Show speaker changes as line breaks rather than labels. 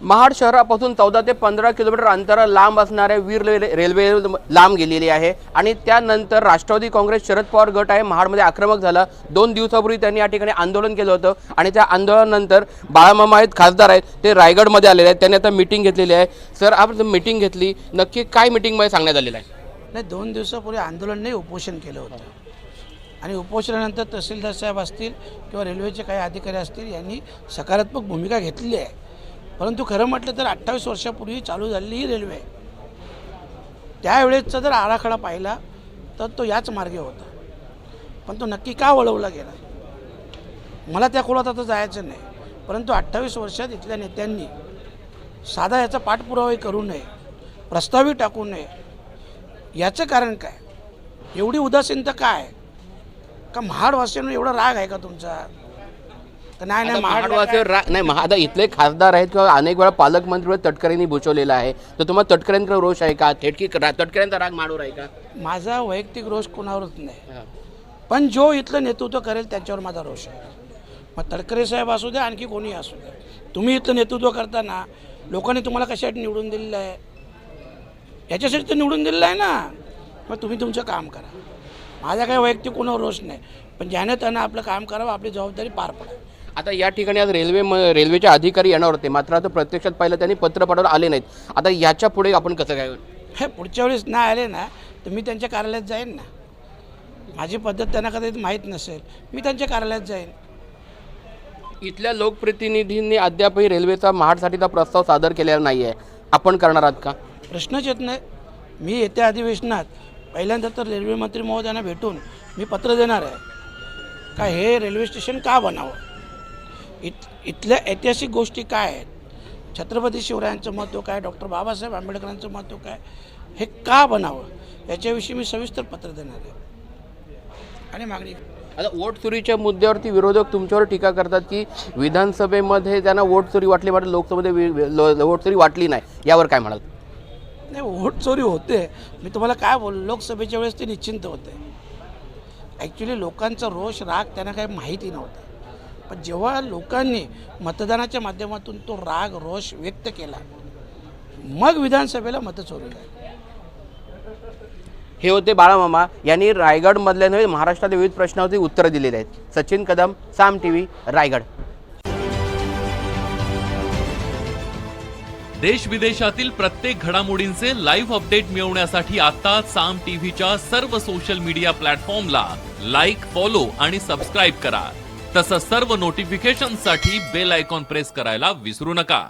महाड शहरापासून 14 ते 15 किलोमीटर अंतर लांब असणाऱ्या वीर रेल्वे लांब गेलेली आहे आणि त्यानंतर राष्ट्रवादी काँग्रेस शरद पवार गट आहे महाडमध्ये आक्रमक झाला। 2 दिवसापूर्वी त्यांनी या ठिकाणी आंदोलन केलं होतं आणि त्या आंदोलनानंतर बाळामामा आहेत, खासदार आहेत, ते रायगडमध्ये आलेले आहेत। त्यांनी आता मीटिंग घेतलेली आहे। सर, आपण मीटिंग घेतली, नक्की काय मीटिंगमध्ये सांगण्यात आलेलं आहे?
नाही, 2 दिवसापूर्वी आंदोलन नाही, उपोषण केलं होतं आणि उपोषणानंतर तहसीलदार साहेब असतील किंवा रेल्वेचे काही अधिकारी असतील यांनी सकारात्मक भूमिका घेतलेली आहे। परंतु खरं म्हटलं तर 28 वर्षापूर्वी चालू झालेली ही रेल्वे, त्यावेळेसचा जर आराखडा पाहिला तर तो याच मार्गे होता, पण तो नक्की का वळवला गेला मला त्या खोलात आता जायचं नाही। परंतु 28 वर्षात इथल्या नेत्यांनी साधा याचा पाठपुरावा करू नये, प्रस्तावही टाकू नये, याचं कारण काय? एवढी उदासीनता काय? का महाडवासियांवर एवढा राग आहे का तुमचा? नाही,
महाडवासीवर राग नाही, आता इथले खासदार आहेत किंवा अनेक वेळा पालकमंत्री तटकरेंनी भूषवलेला आहे, तर तुम्हाला तटकरेंचा रोष आहे का? थेटकी तटकरेंचा राग महाडवर आहे का?
माझा वैयक्तिक रोष कोणावरच नाही, पण जो इथलं नेतृत्व करेल त्यांच्यावर माझा रोष आहे। मग तटकरे साहेब असू द्या, आणखी कोणी असू द्या, तुम्ही इथलं नेतृत्व करताना लोकांनी तुम्हाला कशासाठी निवडून दिलेलं आहे? याच्यासाठी तर निवडून दिलेलं आहे ना। मग तुम्ही तुमचं काम करा, माझा काही वैयक्तिक कोणावर रोष नाही, पण ज्याने त्यानं आपलं काम करावं, आपली जबाबदारी पार पडावी।
आता या ठिकाणी आज रेल्वेचे अधिकारी येणार होते, मात्र आता प्रत्यक्षात पाहिलं त्यांनी पत्र पाठवलं, आले नाहीत। आता याच्या पुढे आपण कसं काय?
हे पुढच्या वेळेस नाही आले ना तर मी त्यांच्या कार्यालयात जाईन ना। माझी पद्धत त्यांना कदाचित माहीत नसेल, मी त्यांच्या कार्यालयात जाईन।
इथल्या लोकप्रतिनिधींनी अद्यापही रेल्वेचा महाडसाठीचा प्रस्ताव सादर केलेला नाही आहे, आपण करणार आहात का?
प्रश्नच येत नाही। मी येत्या अधिवेशनात पहिल्यांदा तर रेल्वे मंत्री महोदयांना भेटून मी पत्र देणार आहे का हे रेल्वे स्टेशन का बनावं, इथल्या ऐतिहासिक गोष्टी काय आहेत, छत्रपती शिवरायांचं महत्त्व काय, डॉक्टर बाबासाहेब आंबेडकरांचं महत्त्व काय, हे का बनावं याच्याविषयी मी सविस्तर पत्र देणार आहे आणि मागणी।
आता वोट चोरीच्या मुद्द्यावरती विरोधक तुमच्यावर टीका करतात की विधानसभेमध्ये त्यांना वोट चोरी वाटली, मात्र लोकसभेमध्ये वोट चोरी वाटली नाही, यावर काय म्हणाल?
नाही, वोट चोरी होते, मी तुम्हाला काय बोललो, लोकसभेच्या वेळेस ते निश्चिंत होते। ॲक्च्युली लोकांचा रोष, राग त्यांना काही माहिती नव्हता, पण जेव्हा लोकांनी मतदानाच्या माध्यमातून तो राग, रोष व्यक्त केला, मग विधानसभेला मतं चोरी झाली।
हे होते बाळामामा, यांनी रायगडमधल्या नव्हे महाराष्ट्रातील विविध प्रश्नावरती उत्तरं दिलेली आहेत। सचिन कदम, साम टीव्ही, रायगड।
देश विदेशातील प्रत्येक घडामोडींचे लाईव्ह अपडेट मिळवण्यासाठी आता साम टीव्हीच्या सर्व सोशल मीडिया प्लॅटफॉर्मला लाईक, फॉलो आणि सबस्क्राईब करा। तसंच सर्व नोटिफिकेशनसाठी बेल आयकॉन प्रेस करायला विसरू नका।